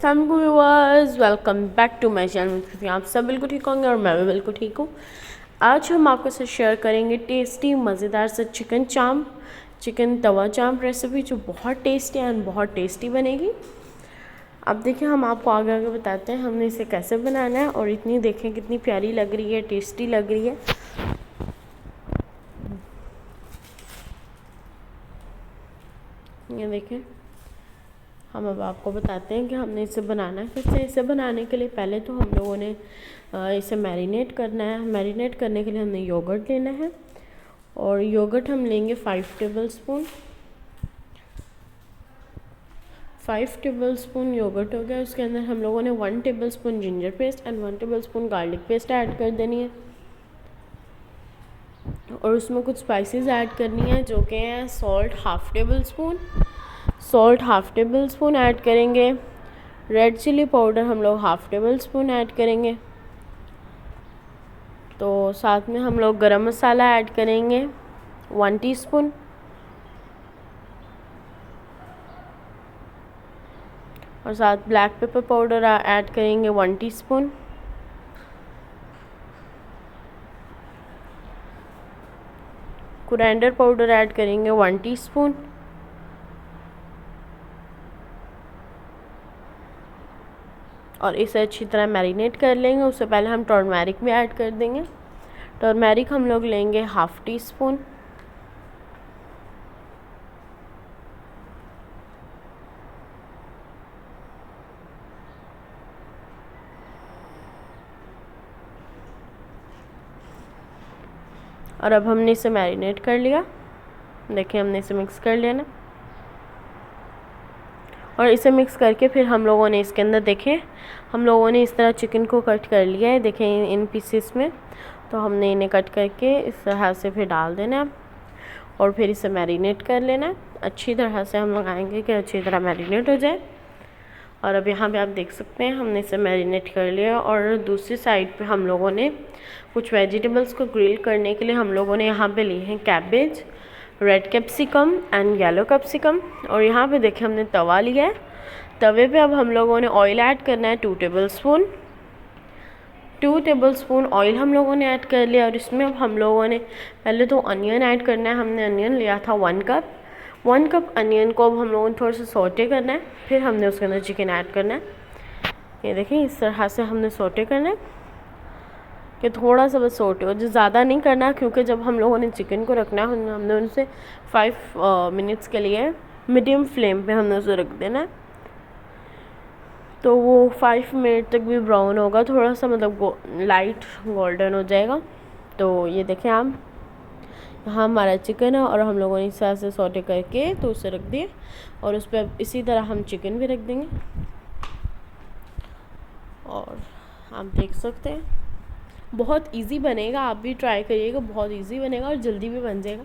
Viewers welcome back to my channel. आप सब बिल्कुल ठीक होंगे और मैं भी बिल्कुल ठीक हूँ। आज हम आपके साथ शेयर करेंगे टेस्टी मज़ेदार सा चिकन तवा चांप रेसिपी, जो बहुत टेस्टी एंड बहुत टेस्टी बनेगी। अब देखिए, हम आपको आगे आगे बताते हैं हमने इसे कैसे बनाना है। और इतनी देखें कितनी प्यारी लग रही है, टेस्टी लग रही है। ये देखें, हम अब आपको बताते हैं कि हमने इसे बनाना है कैसे। इसे बनाने के लिए पहले तो हम लोगों ने इसे मैरिनेट करना है। मैरिनेट करने के लिए हमने योगर्ट लेना है, और योगर्ट हम लेंगे 5 टेबलस्पून। 5 टेबलस्पून योगर्ट हो गया। उसके अंदर हम लोगों ने 1 tablespoon ginger paste and 1 tablespoon garlic paste add कर देनी है। और उसमें कुछ स्पाइसेस ऐड करनी है, जो कि हैं salt half table spoon add करेंगे। रेड चिली पाउडर हम लोग हाफ़ टेबल स्पून ऐड करेंगे। तो साथ में हम लोग गरम मसाला ऐड करेंगे 1 टीस्पून। और साथ ब्लैक पेपर पाउडर ऐड करेंगे 1 टीस्पून। कोरिएंडर पाउडर ऐड करेंगे 1 टीस्पून। और इसे अच्छी तरह मैरिनेट कर लेंगे। उससे पहले हम टर्मरिक भी ऐड कर देंगे। टर्मरिक हम लोग लेंगे हाफ़ टीस्पून। और अब हमने इसे मैरिनेट कर लिया। देखिए, हमने इसे मिक्स कर लिया ना। और इसे मिक्स करके फिर हम लोगों ने इसके अंदर देखें, हम लोगों ने इस तरह चिकन को कट कर लिया है। देखें इन पीसेस में, तो हमने इन्हें कट करके इस तरह से फिर डाल देना है। और फिर इसे मैरिनेट कर लेना है। अच्छी तरह से हम लगाएंगे कि अच्छी तरह मैरिनेट हो जाए। और अब यहाँ पे आप देख सकते हैं हमने इसे मैरिनेट कर लिया। और दूसरी साइड पे हम लोगों ने कुछ वेजिटेबल्स को ग्रिल करने के लिए हम लोगों ने यहाँ पे लिए हैं cabbage, red capsicum and yellow capsicum. और यहाँ पे देखिए हमने तवा लिया है। तवे पे अब हम लोगों ने ऑयल ऐड करना है 2 टेबलस्पून। 2 टेबलस्पून ऑयल हम लोगों ने ऐड कर लिया। और इसमें अब हम लोगों ने पहले तो अनियन ऐड करना है। हमने अनियन लिया था 1 कप अनियन को अब हम लोगों ने थोड़ा सा सौटे करना है। फिर हमने उसके अंदर चिकन ऐड करना है। ये देखिए, इस तरह से हमने सौटे करना है कि थोड़ा सा बस सौटे हो, जो ज़्यादा नहीं करना, क्योंकि जब हम लोगों ने चिकन को रखना है हमने उनसे 5 मिनट्स के लिए मीडियम फ्लेम पे हमने उसे रख देना है। तो वो 5 मिनट तक भी ब्राउन होगा, थोड़ा सा मतलब लाइट गोल्डन हो जाएगा। तो ये देखें आप, यहाँ हमारा चिकन है और हम लोगों ने इस तरह से सौटे करके तो उसे रख दिए। और उस पर इसी तरह हम चिकन भी रख देंगे। और आप देख सकते हैं बहुत इजी बनेगा, आप भी ट्राई करिएगा। बहुत इजी बनेगा और जल्दी भी बन जाएगा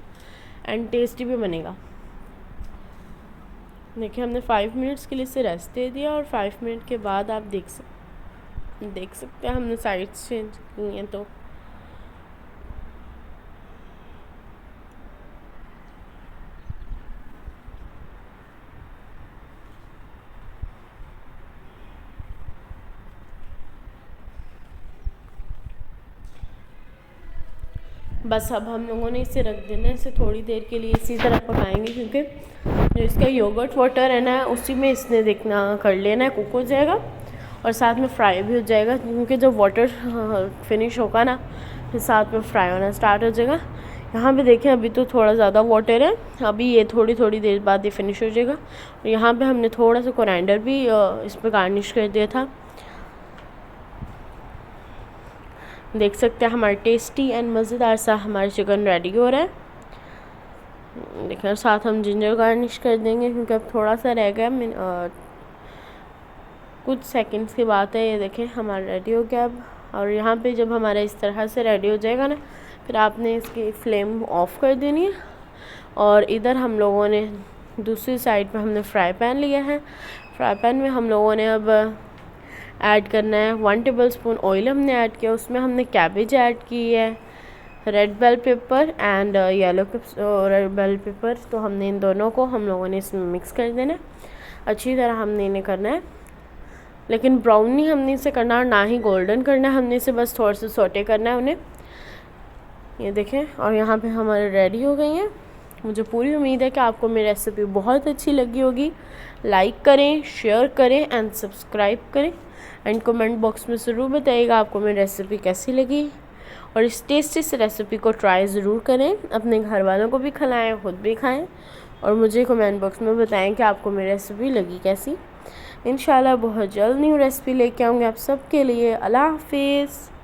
एंड टेस्टी भी बनेगा। देखिए, हमने 5 मिनट्स के लिए इसे रेस्ट दे दिया। और 5 मिनट के बाद आप देख सकते हैं हमने साइड्स चेंज की हैं। तो बस अब हम लोगों ने इसे रख देना है। इसे थोड़ी देर के लिए इसी तरह पकाएंगे, क्योंकि जो इसका योगर्ट वाटर है ना, उसी में इसने देखना कर लेना है, कुक हो जाएगा। और साथ में फ्राई भी हो जाएगा, क्योंकि जब वाटर फिनिश होगा ना, फिर साथ में फ्राई होना स्टार्ट हो जाएगा। यहाँ पे देखें, अभी तो थोड़ा ज़्यादा वाटर है, अभी ये थोड़ी देर बाद ये फिनिश हो जाएगा। और यहाँ पे हमने थोड़ा सा कोरिएंडर भी इस पर गार्निश कर दिया था। देख सकते हैं हमारा टेस्टी एंड मज़ेदार सा हमारा चिकन रेडी हो रहा है। देखिए, साथ हम जिंजर गार्निश कर देंगे, क्योंकि अब थोड़ा सा रह गया। कुछ सेकंड्स की बात है। ये देखें हमारा रेडी हो गया अब। और यहाँ पे जब हमारा इस तरह से रेडी हो जाएगा ना, फिर आपने इसकी फ्लेम ऑफ कर देनी है। और इधर हम लोगों ने दूसरी साइड पे हमने फ्राई पैन लिया है। फ्राई पैन में हम लोगों ने अब ऐड करना है 1 टेबलस्पून ऑयल हमने ऐड किया। उसमें हमने कैबेज ऐड की है, red bell pepper and yellow red bell pepper. तो हमने इन दोनों को हम लोगों ने इसमें मिक्स कर देना है। अच्छी तरह हमने इन्हें करना है लेकिन ब्राउन नहीं हमने इसे करना और ना ही गोल्डन करना है, हमने इसे बस थोड़ा सा सौटे करना है उन्हें। ये देखें, और यहाँ पे हमारे रेडी हो गई हैं। मुझे पूरी उम्मीद है कि आपको मेरी रेसिपी बहुत अच्छी लगी होगी। लाइक करें, शेयर करें एंड सब्सक्राइब करें एंड कमेंट बॉक्स में ज़रूर बताइएगा आपको मेरी रेसिपी कैसी लगी। और इस टेस्टी से रेसिपी को ट्राई ज़रूर करें, अपने घर वालों को भी खिलाएं, खुद भी खाएं और मुझे कमेंट बॉक्स में बताएं कि आपको मेरी रेसिपी लगी कैसी। इंशाल्लाह बहुत जल्द न्यू रेसिपी लेके आऊँगी आप सबके लिए। अल्लाह हाफिज़।